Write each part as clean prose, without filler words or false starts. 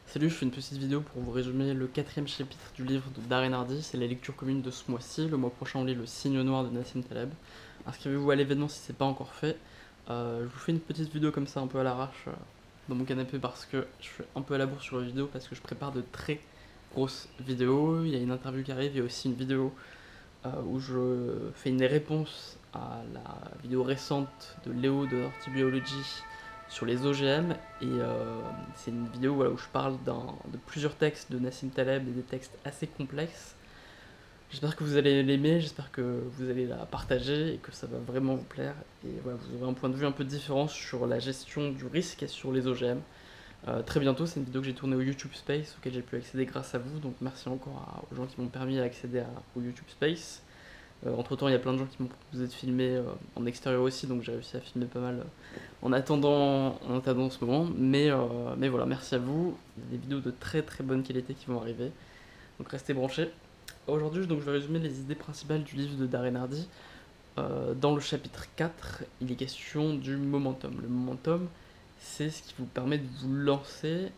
Salut, je fais une petite vidéo pour vous résumer le 4e chapitre du livre de Darren Hardy. C'est la lecture commune de ce mois-ci. Le mois prochain, on lit Le Cygne Noir de Nassim Taleb. Inscrivez-vous à l'événement si c'est pas encore fait. Je vous fais une petite vidéo comme ça, un peu à l'arrache, dans mon canapé, parce que je suis un peu à la bourre sur les vidéos, parce que je prépare de très grosses vidéos. Il y a une interview qui arrive, il y a aussi une vidéo où je fais une réponse à la vidéo récente de Léo de Dirty Biology sur les OGM, et c'est une vidéo où je parle de plusieurs textes de Nassim Taleb et des textes assez complexes. J'espère que vous allez l'aimer, j'espère que vous allez la partager et que ça va vraiment vous plaire. Et voilà, vous aurez un point de vue un peu différent sur la gestion du risque et sur les OGM. Très bientôt, c'est une vidéo que j'ai tournée au YouTube Space, auquel j'ai pu accéder grâce à vous, donc merci encore aux gens qui m'ont permis d'accéder au YouTube Space. Entre temps, il y a plein de gens qui m'ont proposé de filmer en extérieur aussi, donc j'ai réussi à filmer pas mal en attendant ce moment. Mais voilà, merci à vous. Il y a des vidéos de très très bonne qualité qui vont arriver, donc restez branchés. Aujourd'hui, je vais résumer les idées principales du livre de Darren Hardy. Dans le chapitre 4, il est question du momentum. Le momentum, c'est ce qui vous permet de vous lancer,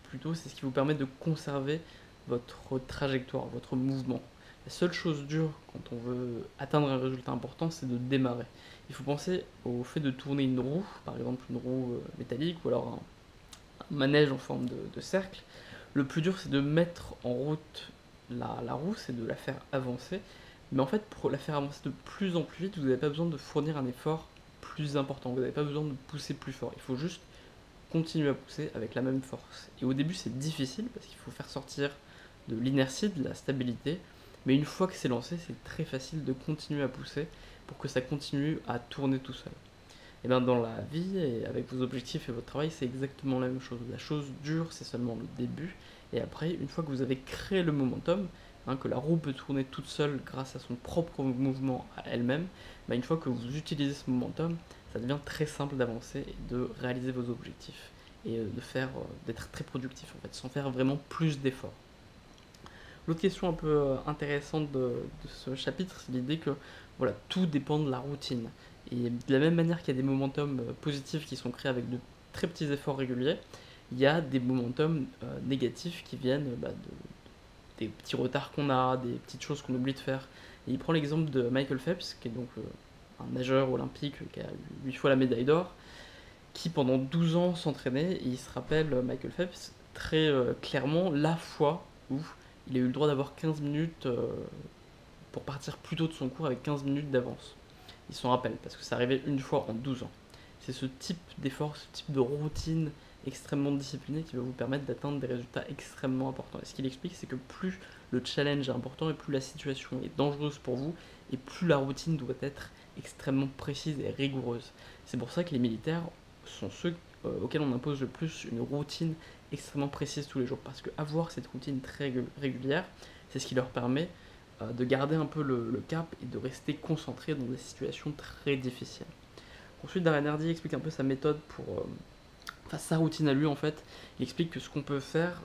plutôt c'est ce qui vous permet de conserver votre trajectoire, votre mouvement. La seule chose dure quand on veut atteindre un résultat important, c'est de démarrer. Il faut penser au fait de tourner une roue, par exemple une roue métallique ou alors un manège en forme de cercle. Le plus dur, c'est de mettre en route la roue, c'est de la faire avancer. Mais en fait, pour la faire avancer de plus en plus vite, vous n'avez pas besoin de fournir un effort plus important. Vous n'avez pas besoin de pousser plus fort. Il faut juste continuer à pousser avec la même force. Et au début, c'est difficile parce qu'il faut faire sortir de l'inertie, de la stabilité. Mais une fois que c'est lancé, c'est très facile de continuer à pousser pour que ça continue à tourner tout seul. Et bien dans la vie, et avec vos objectifs et votre travail, c'est exactement la même chose. La chose dure, c'est seulement le début. Et après, une fois que vous avez créé le momentum, que la roue peut tourner toute seule grâce à son propre mouvement à elle-même, une fois que vous utilisez ce momentum, ça devient très simple d'avancer et de réaliser vos objectifs. Et d'être très productif en fait, sans faire vraiment plus d'efforts. L'autre question un peu intéressante de ce chapitre, c'est l'idée que voilà, tout dépend de la routine. Et de la même manière qu'il y a des momentum positifs qui sont créés avec de très petits efforts réguliers, il y a des momentum négatifs qui viennent des petits retards qu'on a, des petites choses qu'on oublie de faire. Et il prend l'exemple de Michael Phelps, qui est donc un nageur olympique qui a eu 8 fois la médaille d'or, qui pendant 12 ans s'entraînait, et il se rappelle, Michael Phelps, très clairement la fois où il a eu le droit d'avoir 15 minutes pour partir plus tôt de son cours avec 15 minutes d'avance. Il s'en rappelle, parce que ça arrivait une fois en 12 ans. C'est ce type d'effort, ce type de routine extrêmement disciplinée qui va vous permettre d'atteindre des résultats extrêmement importants. Et ce qu'il explique, c'est que plus le challenge est important et plus la situation est dangereuse pour vous, et plus la routine doit être extrêmement précise et rigoureuse. C'est pour ça que les militaires sont ceux auxquels on impose le plus une routine extrêmement précise tous les jours, parce que avoir cette routine très régulière, c'est ce qui leur permet de garder un peu le cap et de rester concentré dans des situations très difficiles. Ensuite, Darren Hardy explique un peu sa méthode sa routine à lui en fait. Il explique que ce qu'on peut faire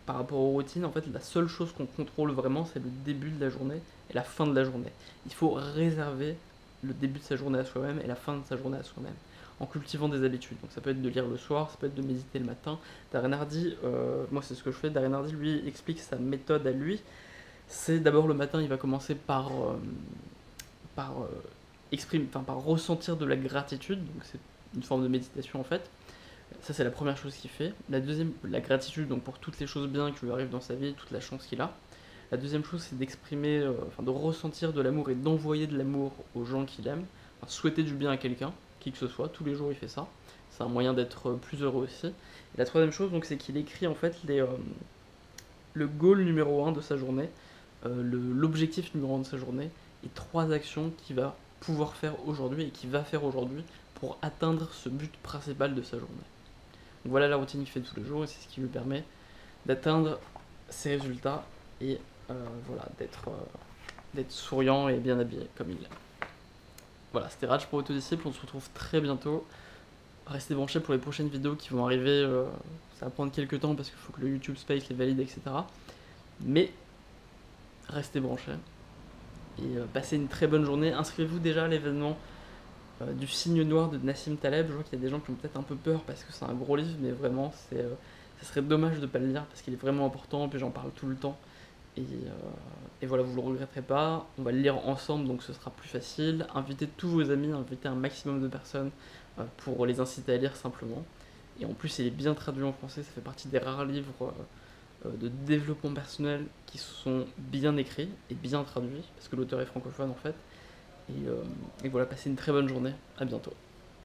par rapport aux routines, en fait, la seule chose qu'on contrôle vraiment, c'est le début de la journée et la fin de la journée. Il faut réserver le début de sa journée à soi-même et la fin de sa journée à soi-même, en cultivant des habitudes. Donc ça peut être de lire le soir, ça peut être de méditer le matin. Darren Hardy, moi c'est ce que je fais, Darren Hardy lui explique sa méthode à lui. C'est d'abord le matin, il va commencer par par ressentir de la gratitude, donc c'est une forme de méditation en fait. Ça c'est la première chose qu'il fait. La deuxième, la gratitude donc pour toutes les choses bien qui lui arrivent dans sa vie, toute la chance qu'il a. La deuxième chose c'est d'exprimer, de ressentir de l'amour et d'envoyer de l'amour aux gens qu'il aime. Souhaiter du bien à quelqu'un, qui que ce soit, tous les jours il fait ça. C'est un moyen d'être plus heureux aussi. Et la troisième chose donc c'est qu'il écrit en fait le goal numéro 1 de sa journée, l'objectif numéro 1 de sa journée, et 3 actions qu'il va pouvoir faire aujourd'hui et qu'il va faire aujourd'hui pour atteindre ce but principal de sa journée. Donc voilà la routine qu'il fait tous les jours et c'est ce qui lui permet d'atteindre ses résultats et voilà, d'être souriant et bien habillé comme il l'aime. Voilà, c'était Raj pour Autodisciple, on se retrouve très bientôt. Restez branchés pour les prochaines vidéos qui vont arriver, ça va prendre quelques temps parce qu'il faut que le YouTube Space les valide, etc. Mais restez branchés et passez une très bonne journée. Inscrivez-vous déjà à l'événement du Cygne noir de Nassim Taleb. Je vois qu'il y a des gens qui ont peut-être un peu peur parce que c'est un gros livre, mais vraiment, ça serait dommage de pas le lire parce qu'il est vraiment important, puis j'en parle tout le temps. Et voilà, vous le regretterez pas. On va le lire ensemble, donc ce sera plus facile. Invitez tous vos amis, invitez un maximum de personnes pour les inciter à lire simplement. Et en plus, il est bien traduit en français, ça fait partie des rares livres de développement personnel qui sont bien écrits et bien traduits, parce que l'auteur est francophone en fait. Et voilà, passez une très bonne journée, à bientôt.